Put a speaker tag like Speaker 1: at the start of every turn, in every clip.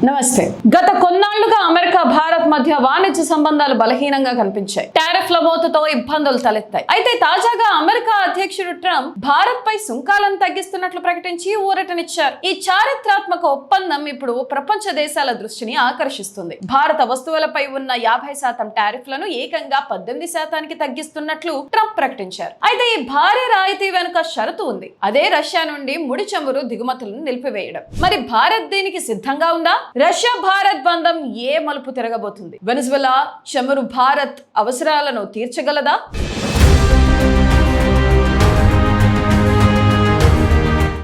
Speaker 1: నమస్తే. గత కొన్నాళ్లుగా అమెరికా భారత్ మధ్య వాణిజ్య సంబంధాలు బలహీనంగా కనిపించాయి. టారిఫ్ల మోతతో ఇబ్బందులు తలెత్తాయి. అయితే తాజాగా అమెరికా అధ్యక్షుడు ట్రంప్ భారత్ పై సుంకాలను తగ్గిస్తున్నట్లు ప్రకటించి ఊరటనిచ్చారు. ఈ చారిత్రాత్మక ఒప్పందం ఇప్పుడు ప్రపంచ దేశాల దృష్టిని ఆకర్షిస్తుంది. భారత వస్తువులపై ఉన్న 50% టారిఫ్లను ఏకంగా 18% తగ్గిస్తున్నట్లు ట్రంప్ ప్రకటించారు. అయితే ఈ భారీ రాయితీ వెనుక షరతు ఉంది. అదే రష్యా నుండి ముడి చమురు దిగుమతులను నిలిపివేయడం. మరి భారత్ దీనికి సిద్ధంగా ఉందా? రష్యా భారత్ బంధం ఏ మలుపు తిరగబోతుంది? వెనిజువెలా చమురు భారత్ అవసరాలను తీర్చగలదా?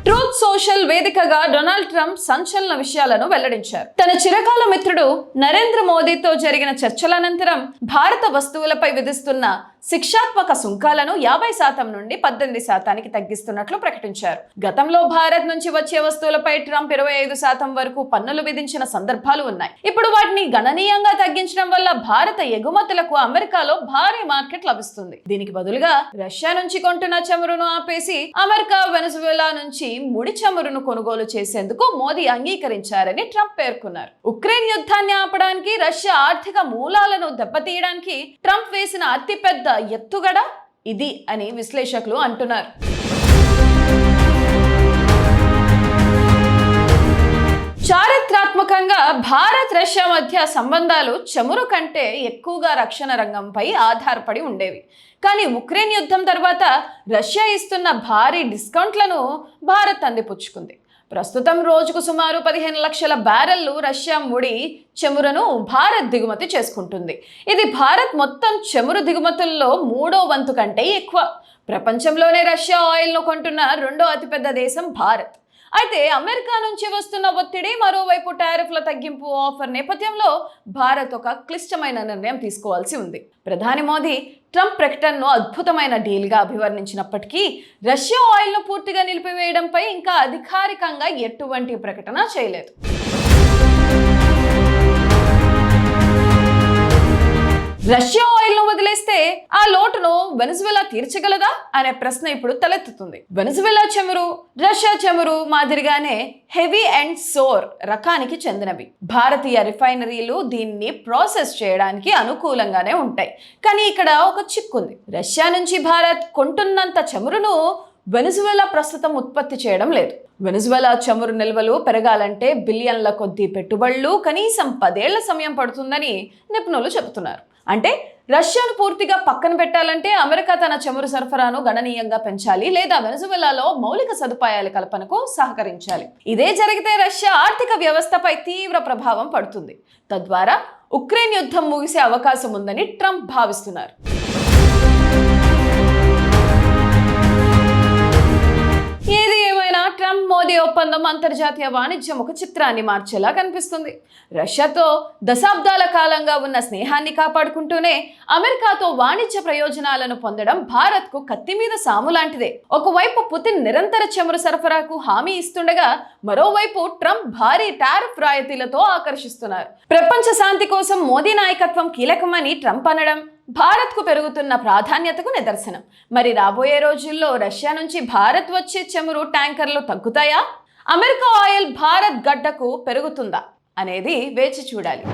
Speaker 1: ట్రూత్ సోషల్ వేదికగా డొనాల్డ్ ట్రంప్ సంచలన విషయాలను వెల్లడించారు. తన చిరకాల మిత్రుడు నరేంద్ర మోదీతో జరిగిన చర్చల అనంతరం భారత వస్తువులపై విధిస్తున్న శిక్షాత్మక సుంకాలను 50% నుండి 18% తగ్గిస్తున్నట్లు ప్రకటించారు. గతంలో భారత్ నుంచి వచ్చే వస్తువులపై ట్రంప్ 25% వరకు పన్నులు విధించిన సందర్భాలు ఉన్నాయి. ఇప్పుడు వాటిని గణనీయంగా తగ్గించడం వల్ల భారత ఎగుమతులకు అమెరికాలో భారీ మార్కెట్ లభిస్తుంది. దీనికి బదులుగా రష్యా నుంచి కొంటున్న చమురును ఆపేసి అమెరికా వెనిజువెలా నుంచి ముడి చమురును కొనుగోలు చేసేందుకు మోదీ అంగీకరించారని ట్రంప్ పేర్కొన్నారు. ఉక్రెయిన్ యుద్ధాన్ని ఆపడానికి రష్యా ఆర్థిక మూలాలను దెబ్బతీయడానికి ట్రంప్ వేసిన అతిపెద్ద ఎత్తుగడ ఇది అని విశ్లేషకులు అంటున్నారు. చారిత్రాత్మకంగా భారత్ రష్యా మధ్య సంబంధాలు చమురు కంటే ఎక్కువగా రక్షణ రంగంపై ఆధారపడి ఉండేవి. కానీ ఉక్రెయిన్ యుద్ధం తర్వాత రష్యా ఇస్తున్న భారీ డిస్కౌంట్లను భారత్ అందిపుచ్చుకుంది. ప్రస్తుతం రోజుకు సుమారు 15 లక్షల బ్యారెళ్లు రష్యా ముడి చమురును భారత్ దిగుమతి చేసుకుంటుంది. ఇది భారత్ మొత్తం చమురు దిగుమతుల్లో 3వ వంతు కంటే ఎక్కువ. ప్రపంచంలోనే రష్యా ఆయిల్ను కొంటున్న 2వ అతిపెద్ద దేశం భారత్. అయితే అమెరికా నుంచి వస్తున్న ఒత్తిడి, మరోవైపు టారిఫ్ల తగ్గింపు ఆఫర్ నేపథ్యంలో భారత్ ఒక క్లిష్టమైన నిర్ణయం తీసుకోవాల్సి ఉంది. ప్రధాని మోదీ ట్రంప్ ప్రకటనను అద్భుతమైన డీల్గా అభివర్ణించినప్పటికీ రష్యా ఆయిల్ను పూర్తిగా నిలిపివేయడంపై ఇంకా అధికారికంగా ఎటువంటి ప్రకటన చేయలేదు. రష్యా ఆయిల్ ను వదిలేస్తే ఆ లోటును వెనిజువెలా తీర్చగలదా అనే ప్రశ్న ఇప్పుడు తలెత్తుతుంది. వెనిజువెలా చమురు రష్యా చమురు మాదిరిగానే హెవీ అండ్ సోర్ రకానికి చెందినవి. భారతీయ రిఫైనరీలు దీన్ని ప్రాసెస్ చేయడానికి అనుకూలంగానే ఉంటాయి. కానీ ఇక్కడ ఒక చిక్కుంది. రష్యా నుంచి భారత్ కొంటున్నంత చమురును వెనిజువెలా ప్రస్తుతం ఉత్పత్తి చేయడం లేదు. వెనిజువెలా చమురు నిల్వలు పెరగాలంటే బిలియన్ల కొద్దీ పెట్టుబడులు, కనీసం 10 ఏళ్ల సమయం పడుతుందని నిపుణులు చెబుతున్నారు. అంటే రష్యాను పూర్తిగా పక్కన పెట్టాలంటే అమెరికా తన చమురు సరఫరాను గణనీయంగా పెంచాలి, లేదా వెనిజువెలాలో మౌలిక సదుపాయాల కల్పనకు సహకరించాలి. ఇదే జరిగితే రష్యా ఆర్థిక వ్యవస్థపై తీవ్ర ప్రభావం పడుతుంది. తద్వారా ఉక్రెయిన్ యుద్ధం ముగిసే అవకాశం ఉందని ట్రంప్ భావిస్తున్నారు. ఏది ఏమైనా ట్రంప్ మోదీ ఒప్పందం అంతర్జాతీయ వాణిజ్యం ఒక చిత్రాన్ని మార్చేలా కనిపిస్తుంది. రష్యాతో దశాబ్దాల కాలంగా ఉన్న స్నేహాన్ని కాపాడుకుంటూనే అమెరికాతో వాణిజ్య ప్రయోజనాలను పొందడం భారత్కు కత్తి మీద సాము లాంటిదే. ఒకవైపు పుతిన్ నిరంతర చమురు సరఫరాకు హామీ ఇస్తుండగా, మరోవైపు ట్రంప్ భారీ టారిఫ్ రాయితీలతో ఆకర్షిస్తున్నారు. ప్రపంచ శాంతి కోసం మోదీ నాయకత్వం కీలకమని ట్రంప్ అనడం భారత్కు పెరుగుతున్న ప్రాధాన్యతకు నిదర్శనం. మరి రాబోయే రోజుల్లో రష్యా నుంచి భారత్ వచ్చే చమురు ట్యాంకర్లు తగ్గుతాయా? అమెరికా ఆయిల్ భారత్ గడ్డకు పెరుగుతుందా అనేది వేచి చూడాలి.